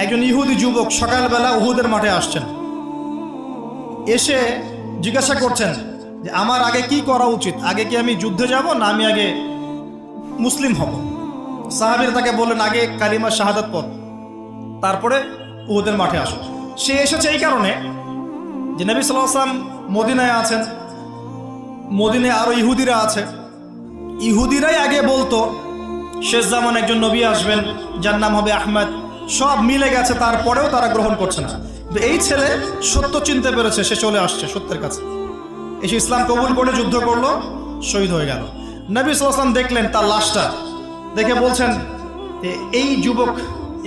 একজন ইহুদি যুবক সকালবেলা উহুদের মাঠে আসছেন, এসে জিজ্ঞাসা করছেন যে আমার আগে কি করা উচিত, আগে কি আমি যুদ্ধে যাব না আমি আগে মুসলিম হব। সাহাবীরা তাকে বললেন আগে কালিমা শাহাদাত পড়, তারপরে উহুদের মাঠে আসো। সে এসেছে এই কারণে যে নবী সাল্লাল্লাহু আলাইহি ওয়াসাল্লাম মদিনায় আছেন, মদিনায় আরো ইহুদিরা আছে, ইহুদিরাই আগে বলতো শেষ জামান একজন নবী আসবেন যার নাম হবে আহমদ, সব মিলে গেছে, তারপরেও তারা গ্রহণ করছে না। এই ছেলে সত্য চিনতে পেরেছে, সে চলে আসছে সত্যের কাছে, এসে ইসলাম কবুল করে যুদ্ধ করলো, শহীদ হয়ে গেল। নবী সাল্লাল্লাহু আলাইহি ওয়াসাল্লাম দেখলেন তার লাশটা, দেখে বলছেন যে এই যুবক